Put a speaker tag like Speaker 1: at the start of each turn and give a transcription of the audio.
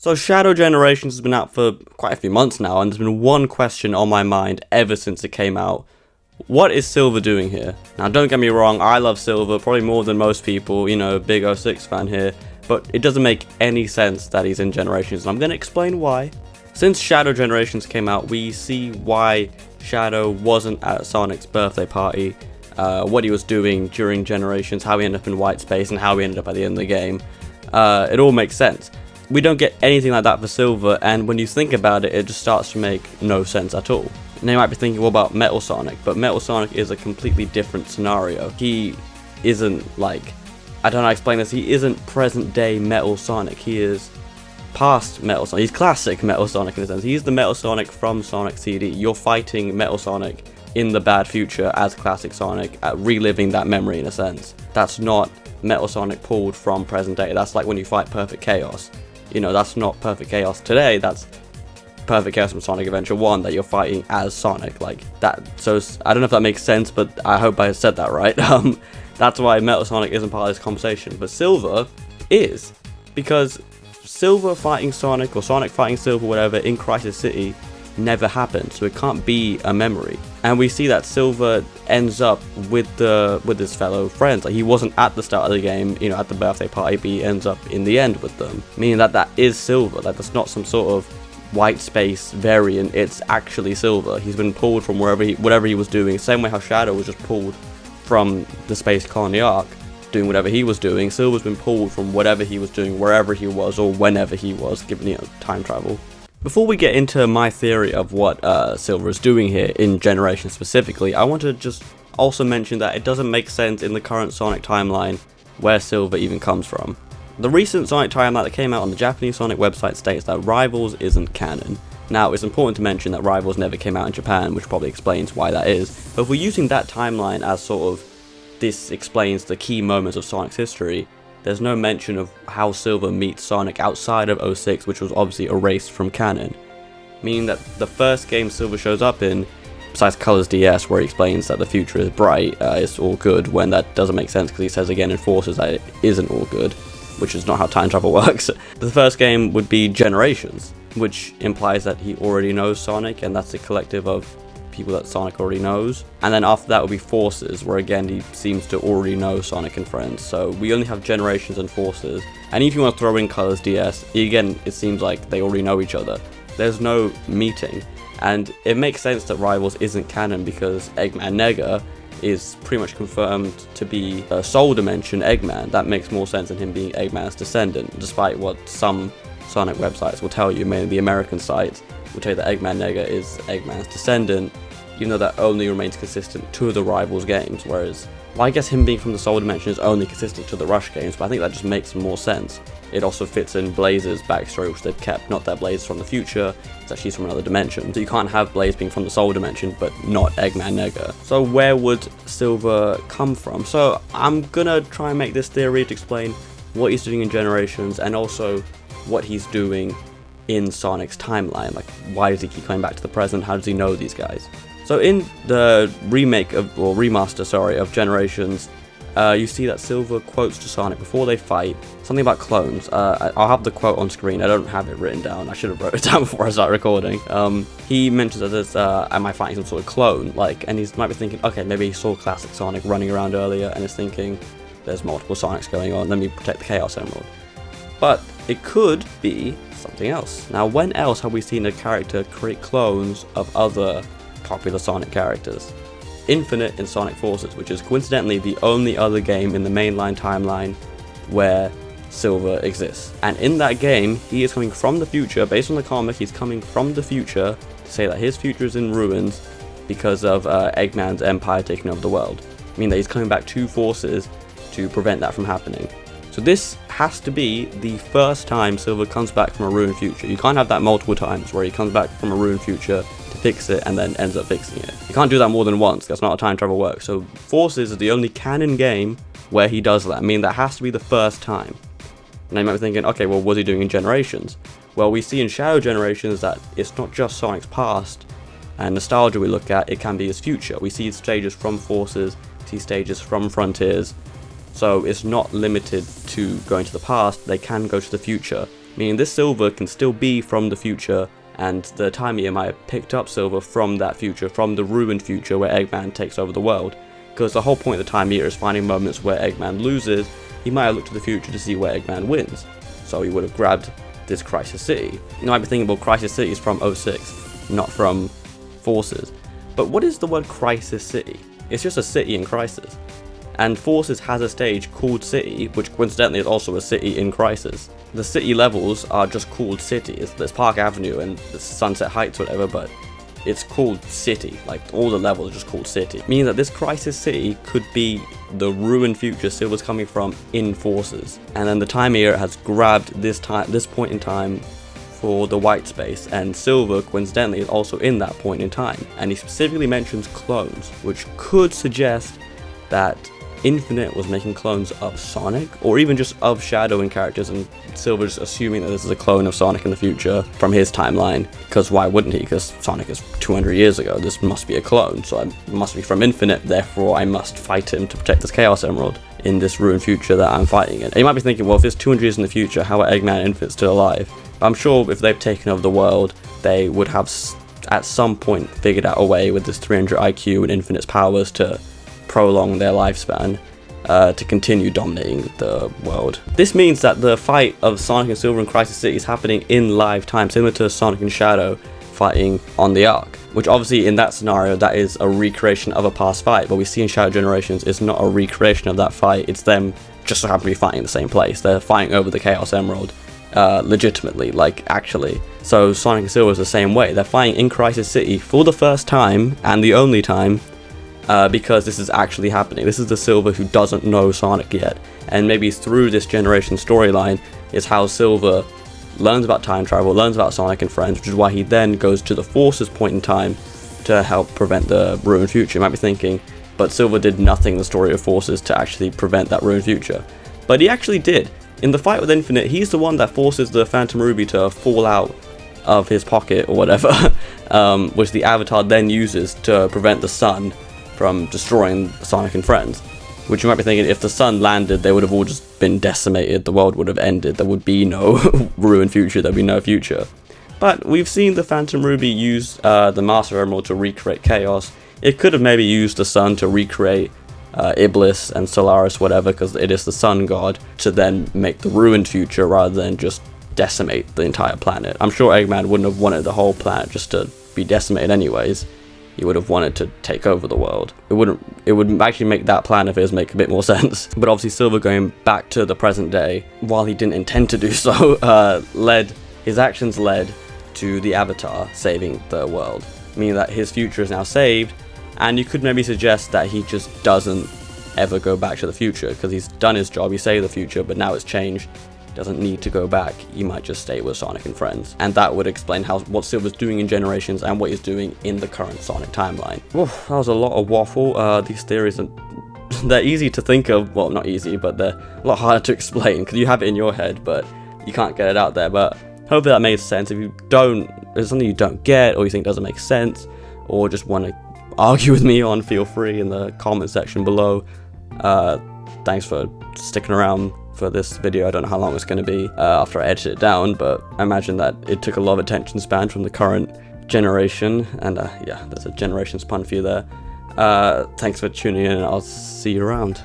Speaker 1: So Shadow Generations has been out for quite a few months now, and there's been one question on my mind ever since it came out. What is Silver doing here? Now don't get me wrong, I love Silver, probably more than most people, you know, big 06 fan here, but it doesn't make any sense that he's in Generations, and I'm going to explain why. Since Shadow Generations came out, we see why Shadow wasn't at Sonic's birthday party, what he was doing during Generations, how he ended up in White Space, and how he ended up at the end of the game. It all makes sense. We don't get anything like that for Silver, and when you think about it, it just starts to make no sense at all. Now you might be thinking, what about Metal Sonic? But Metal Sonic is a completely different scenario. He isn't like, I don't know how to explain this, he isn't present day Metal Sonic, he is past Metal Sonic. He's classic Metal Sonic in a sense. He's the Metal Sonic from Sonic CD. You're fighting Metal Sonic in the bad future as classic Sonic, reliving that memory in a sense. That's not Metal Sonic pulled from present day. That's like when you fight Perfect Chaos. You know, that's not Perfect Chaos today, that's Perfect Chaos from Sonic Adventure 1 that you're fighting as Sonic, like that. So I don't know if that makes sense, but I hope I said that right. That's why Metal Sonic isn't part of this conversation, but Silver is, because Silver fighting Sonic, or Sonic fighting Silver, whatever, in Crisis City never happened, so it can't be a memory. And we see that Silver ends up with his fellow friends. Like, he wasn't at the start of the game, you know, at the birthday party, but he ends up in the end with them, meaning that that is Silver. Like, that's not some sort of White Space variant, it's actually Silver. He's been pulled from whatever he was doing, same way how Shadow was just pulled from the Space Colony Arc doing whatever he was doing. Silver's been pulled from whatever he was doing, wherever he was, or whenever he was, given, you know, time travel. Before we get into my theory of what Silver is doing here in Generation specifically, I want to just also mention that it doesn't make sense in the current Sonic timeline where Silver even comes from. The recent Sonic timeline that came out on the Japanese Sonic website states that Rivals isn't canon. Now, it's important to mention that Rivals never came out in Japan, which probably explains why that is, but if we're using that timeline as sort of this explains the key moments of Sonic's history, there's no mention of how Silver meets Sonic outside of 06, which was obviously erased from canon. Meaning that the first game Silver shows up in, besides Colors DS, where he explains that the future is bright, it's all good, when that doesn't make sense because he says again in Forces that it isn't all good, which is not how time travel works. The first game would be Generations, which implies that he already knows Sonic, and that's a collective of people that Sonic already knows. And then after that would be Forces, where again he seems to already know Sonic and friends. So we only have Generations and Forces, and if you want to throw in Colors DS, again it seems like they already know each other. There's no meeting, and it makes sense that Rivals isn't canon because Eggman Nega is pretty much confirmed to be a Soul Dimension Eggman. That makes more sense than him being Eggman's descendant, despite what some Sonic websites will tell you, mainly the American sites will tell you that Eggman Nega is Eggman's descendant, even though that only remains consistent to the Rivals games, whereas, well, I guess him being from the Soul Dimension is only consistent to the Rush games, but I think that just makes more sense. It also fits in Blaze's backstory, which they've kept, not that Blaze is from the future, it's that she's from another dimension. So you can't have Blaze being from the Soul Dimension, but not Eggman Nega. So where would Silver come from? So I'm gonna try and make this theory to explain what he's doing in Generations, and also what he's doing in Sonic's timeline. Like, why does he keep coming back to the present? How does he know these guys? So in the remaster of Generations, you see that Silver quotes to Sonic before they fight something about clones. I'll have the quote on screen. I don't have it written down. I should have wrote it down before I start recording. He mentions that there's, am I fighting some sort of clone? Like, and he might be thinking, okay, maybe he saw classic Sonic running around earlier and is thinking, there's multiple Sonics going on, let me protect the Chaos Emerald. But it could be something else. Now, when else have we seen a character create clones of other popular Sonic characters? Infinite in Sonic Forces, which is coincidentally the only other game in the mainline timeline where Silver exists. And in that game, he is coming from the future. Based on the comic, he's coming from the future to say that his future is in ruins because of Eggman's empire taking over the world. Meaning that he's coming back to Forces to prevent that from happening. So this has to be the first time Silver comes back from a ruined future. You can't have that multiple times where he comes back from a ruined future to fix it and then ends up fixing it. You can't do that more than once, that's not how time travel works. So Forces is the only canon game where he does that. I mean, that has to be the first time. And you might be thinking, okay, well, what's he doing in Generations? Well, we see in Shadow Generations that it's not just Sonic's past and nostalgia we look at, it can be his future. We see stages from Forces, we see stages from Frontiers. So it's not limited to going to the past, they can go to the future. meaning this Silver can still be from the future, and the Time Eater might have picked up Silver from that future, from the ruined future where Eggman takes over the world. Because the whole point of the Time Eater is finding moments where Eggman loses. He might have looked to the future to see where Eggman wins, so he would have grabbed this Crisis City. You might be thinking, well, Crisis City is from 06, not from Forces. But what is the word Crisis City? It's just a city in crisis. And Forces has a stage called City, which coincidentally is also a city in crisis. The city levels are just called cities. There's Park Avenue and Sunset Heights, whatever, but it's called City. Like, all the levels are just called City. Meaning that this Crisis City could be the ruined future Silver's coming from in Forces. And then the Time Eater has grabbed this point in time for the white space, and Silver coincidentally is also in that point in time. And he specifically mentions clones, which could suggest that Infinite was making clones of Sonic, or even just of Shadow and characters, and Silver's assuming that this is a clone of Sonic in the future from his timeline, because why wouldn't he? Because Sonic is 200 years ago, this must be a clone, so it must be from Infinite, therefore I must fight him to protect this Chaos Emerald in this ruined future that I'm fighting in. And you might be thinking, well, if it's 200 years in the future, how are Eggman and Infinite still alive? I'm sure if they've taken over the world, they would have at some point figured out a way with this 300 IQ and Infinite's powers to prolong their lifespan, to continue dominating the world. This means that the fight of Sonic and Silver in Crisis City is happening in live time, similar to Sonic and Shadow fighting on the Ark, which obviously in that scenario that is a recreation of a past fight, but we see in Shadow Generations it's not a recreation of that fight, it's them just so happen to be fighting in the same place. They're fighting over the Chaos Emerald legitimately, like actually. So Sonic and Silver is the same way, they're fighting in Crisis City for the first time and the only time, because this is actually happening. This is the Silver who doesn't know Sonic yet, and maybe through this generation storyline is how Silver learns about time travel, learns about Sonic and friends, which is why he then goes to the Forces point in time to help prevent the ruined future. You might be thinking, but Silver did nothing in the story of Forces to actually prevent that ruined future. But he actually did. In the fight with Infinite, he's the one that forces the Phantom Ruby to fall out of his pocket or whatever, which the Avatar then uses to prevent the sun from destroying Sonic and friends. Which you might be thinking, if the sun landed, they would have all just been decimated, the world would have ended, there would be no ruined future, there'd be no future. But we've seen the Phantom Ruby use the Master Emerald to recreate chaos. It could have maybe used the sun to recreate Iblis and Solaris, whatever, because it is the sun god, to then make the ruined future rather than just decimate the entire planet. I'm sure Eggman wouldn't have wanted the whole planet just to be decimated anyways. He would have wanted to take over the world. It would actually make that plan of his make a bit more sense. But obviously Silver going back to the present day, while he didn't intend to do so, his actions led to the Avatar saving the world. Meaning that his future is now saved, and you could maybe suggest that he just doesn't ever go back to the future, because he's done his job, he saved the future, but now it's changed. Doesn't need to go back, he might just stay with Sonic and friends. And that would explain what Silver's doing in Generations and what he's doing in the current Sonic timeline. Oof, that was a lot of waffle. These theories are they're easy to think of, well, not easy, but they're a lot harder to explain because you have it in your head but you can't get it out there. But hopefully that made sense. If there's something you don't get or you think doesn't make sense or just want to argue with me on, feel free in the comment section below. Thanks for sticking around for this video. I don't know how long it's going to be after I edit it down, but I imagine that it took a lot of attention span from the current generation, and yeah, there's a Generations pun for you there. Thanks for tuning in, and I'll see you around.